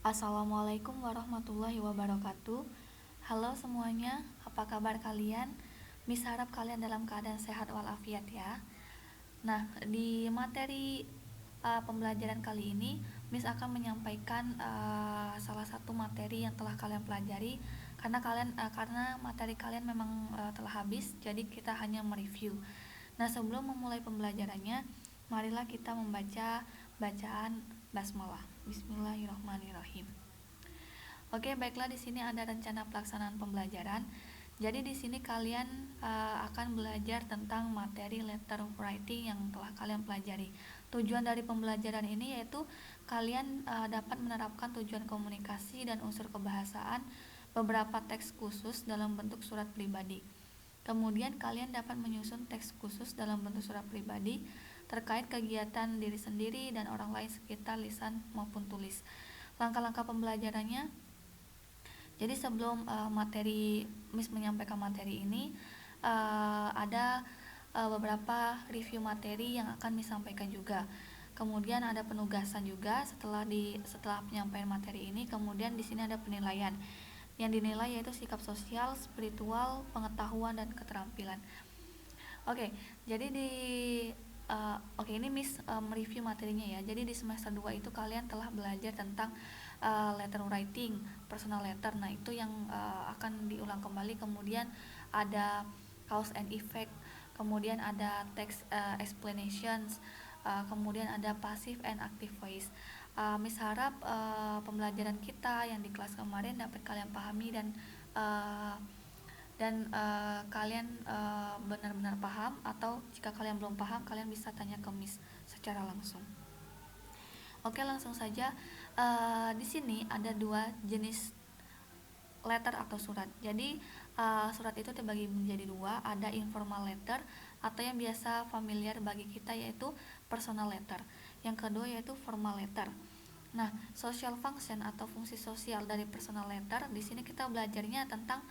Assalamualaikum warahmatullahi wabarakatuh. Halo semuanya, apa kabar kalian? Miss harap kalian dalam keadaan sehat walafiat ya. Nah, di materi pembelajaran kali ini, Miss akan menyampaikan salah satu materi yang telah kalian pelajari karena materi kalian memang telah habis, jadi kita hanya mereview. Nah, sebelum memulai pembelajarannya, marilah kita membaca bacaan basmalah. Bismillahirrahmanirrahim. Oke, baiklah, di sini ada rencana pelaksanaan pembelajaran. Jadi di sini kalian akan belajar tentang materi letter writing yang telah kalian pelajari. Tujuan dari pembelajaran ini yaitu kalian dapat menerapkan tujuan komunikasi dan unsur kebahasaan beberapa teks khusus dalam bentuk surat pribadi. Kemudian kalian dapat menyusun teks khusus dalam bentuk surat pribadi terkait kegiatan diri sendiri dan orang lain sekitar lisan maupun tulis. Langkah-langkah pembelajarannya. Jadi sebelum Miss menyampaikan materi ini, ada beberapa review materi yang akan Miss sampaikan juga. Kemudian ada penugasan juga setelah penyampaian materi ini. Kemudian di sini ada penilaian. Yang dinilai yaitu sikap sosial, spiritual, pengetahuan dan keterampilan. Oke, jadi ini Miss mereview materinya ya. Jadi di semester 2 itu kalian telah belajar tentang letter writing, personal letter. Nah, itu yang akan diulang kembali. Kemudian ada cause and effect, kemudian ada text explanations, kemudian ada passive and active voice. Miss harap pembelajaran kita yang di kelas kemarin dapat kalian pahami uh, dan kalian benar-benar paham, atau jika kalian belum paham kalian bisa tanya ke Miss secara langsung. Oke, langsung saja. Di sini ada dua jenis letter atau surat. Jadi surat itu terbagi menjadi dua, ada informal letter atau yang biasa familiar bagi kita yaitu personal letter. Yang kedua yaitu formal letter. Nah, social function atau fungsi sosial dari personal letter, di sini kita belajarnya tentang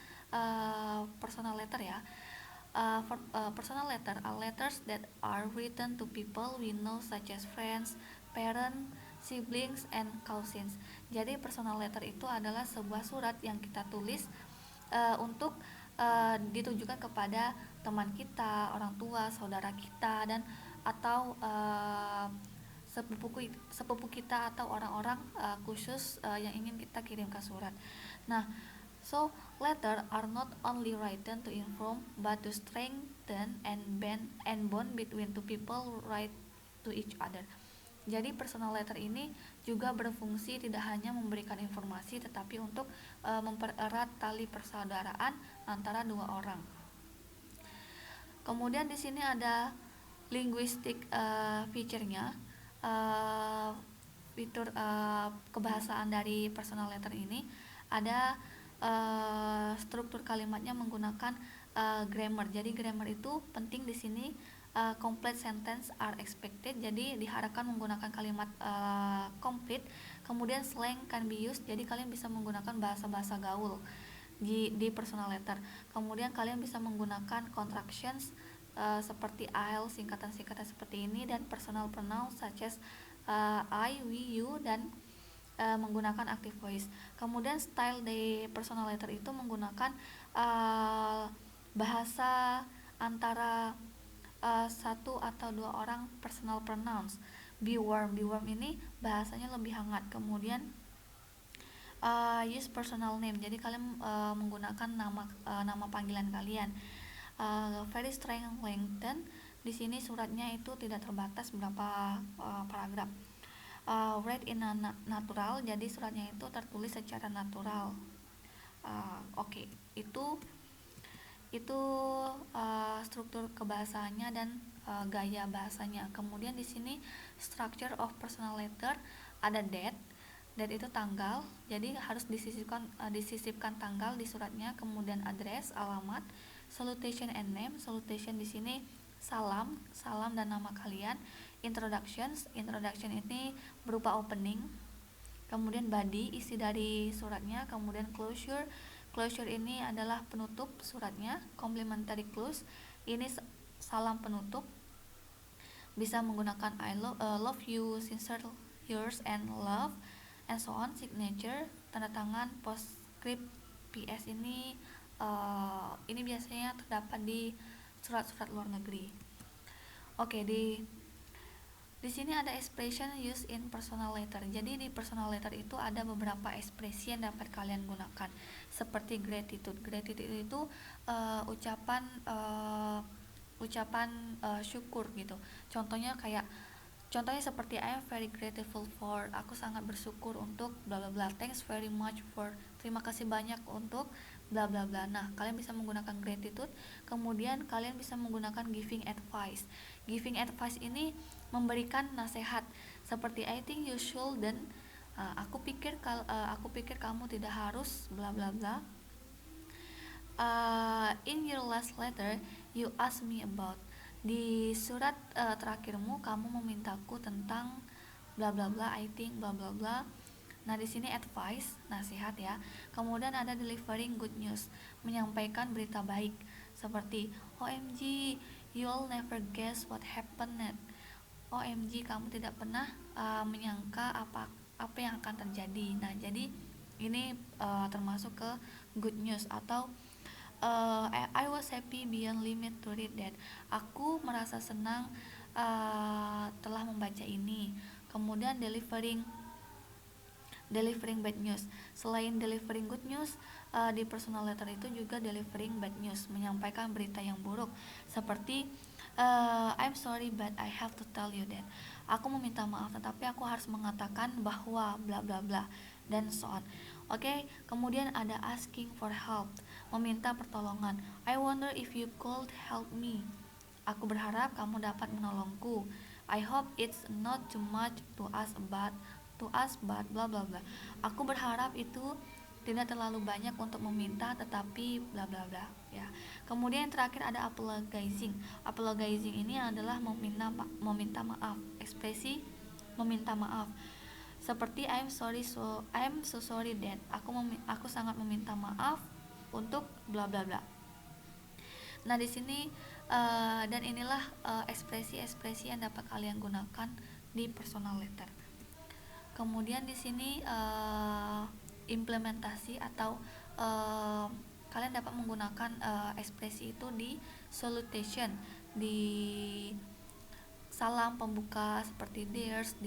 personal letter ya. Personal letter are letters that are written to people we know such as friends, parents, siblings, and cousins. Jadi personal letter itu adalah sebuah surat yang kita tulis untuk ditujukan kepada teman kita, orang tua, saudara kita, dan atau sepupu kita atau orang-orang khusus yang ingin kita kirimkan surat. Nah, so letter are not only written to inform but to strengthen and bond between two people write to each other. Jadi personal letter ini juga berfungsi tidak hanya memberikan informasi tetapi untuk mempererat tali persaudaraan antara dua orang. Kemudian di sini ada linguistic feature-nya, fitur kebahasaan dari personal letter ini. Ada struktur kalimatnya menggunakan grammar. Jadi grammar itu penting di sini. Complete sentence are expected, jadi diharapkan menggunakan kalimat complete. Kemudian slang can be used, jadi kalian bisa menggunakan bahasa-bahasa gaul di personal letter. Kemudian kalian bisa menggunakan contractions seperti I'll, singkatan-singkatan seperti ini, dan personal pronouns such as I, we, you, dan menggunakan active voice. Kemudian style di personal letter itu menggunakan bahasa antara satu atau dua orang personal pronouns. Be warm ini bahasanya lebih hangat. Kemudian use personal name, jadi kalian menggunakan nama panggilan kalian. Very strong lengthen, di sini suratnya itu tidak terbatas berapa paragraf. Write in a natural, jadi suratnya itu tertulis secara natural. Oke, itu struktur kebahasaannya dan gaya bahasanya. Kemudian di sini structure of personal letter, ada date itu tanggal, jadi harus disisipkan tanggal di suratnya. Kemudian address, alamat. Salutation and name, salutation di sini salam dan nama kalian. Introduction ini berupa opening. Kemudian body, isi dari suratnya. Kemudian closure ini adalah penutup suratnya. Complimentary close, ini salam penutup, bisa menggunakan I love you, sincere yours, and love. and so on. Signature, tanda tangan, postscript, PS ini biasanya terdapat di surat-surat luar negeri. Oke, di sini ada expression used in personal letter. Jadi di personal letter itu ada beberapa ekspresi yang dapat kalian gunakan, seperti gratitude. Gratitude itu ucapan syukur gitu. Contohnya seperti I am very grateful for, aku sangat bersyukur untuk bla bla bla. Thanks very much for, terima kasih banyak untuk bla bla bla. Nah, kalian bisa menggunakan gratitude. Kemudian kalian bisa menggunakan giving advice. Giving advice ini memberikan nasihat, seperti I think you shouldn't, aku pikir kamu tidak harus bla bla bla. In your last letter you asked me about, di surat terakhirmu kamu memintaku tentang bla bla bla, I think bla bla bla. Nah, di sini advice, nasihat ya. Kemudian ada delivering good news, menyampaikan berita baik, seperti OMG, you'll never guess what happened next. OMG, kamu tidak pernah menyangka apa yang akan terjadi. Nah, jadi ini termasuk ke good news. Atau I was happy beyond limit to read that, aku merasa senang telah membaca ini. Kemudian delivering bad news, selain delivering good news, di personal letter itu juga delivering bad news, menyampaikan berita yang buruk, seperti I'm sorry but I have to tell you that, aku meminta maaf tetapi aku harus mengatakan bahwa bla bla bla, dan so on. Oke, kemudian ada asking for help, meminta pertolongan. I wonder if you could help me, aku berharap kamu dapat menolongku. I hope it's not too much to ask but bla bla bla, aku berharap itu tidak terlalu banyak untuk meminta tetapi bla bla bla ya. Kemudian yang terakhir ada apologizing. Apologizing ini adalah meminta maaf, ekspresi meminta maaf, seperti I'm so sorry that, aku sangat meminta maaf untuk bla bla bla. Nah, di sini dan inilah ekspresi-ekspresi yang dapat kalian gunakan di personal letter. Kemudian di sini implementasi atau kalian dapat menggunakan ekspresi itu di salutation, di salam pembuka seperti dears,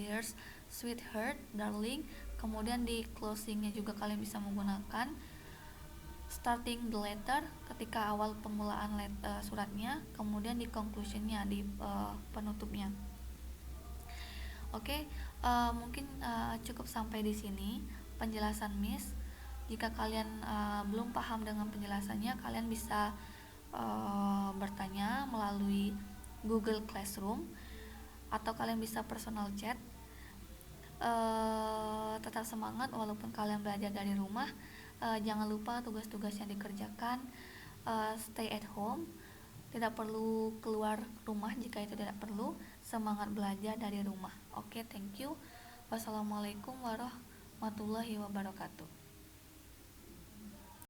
sweetheart, darling. Kemudian di closingnya juga kalian bisa menggunakan starting the letter, ketika awal pengulaan suratnya. Kemudian di conclusionnya, di penutupnya. Oke, mungkin cukup sampai di sini penjelasan Miss. Jika kalian belum paham dengan penjelasannya, kalian bisa bertanya melalui Google Classroom, atau kalian bisa personal chat. Tetap semangat walaupun kalian belajar dari rumah. Jangan lupa tugas-tugas yang dikerjakan. Stay at home, tidak perlu keluar rumah jika itu tidak perlu. Semangat belajar dari rumah. Oke, thank you. Wassalamualaikum warahmatullahi wabarakatuh.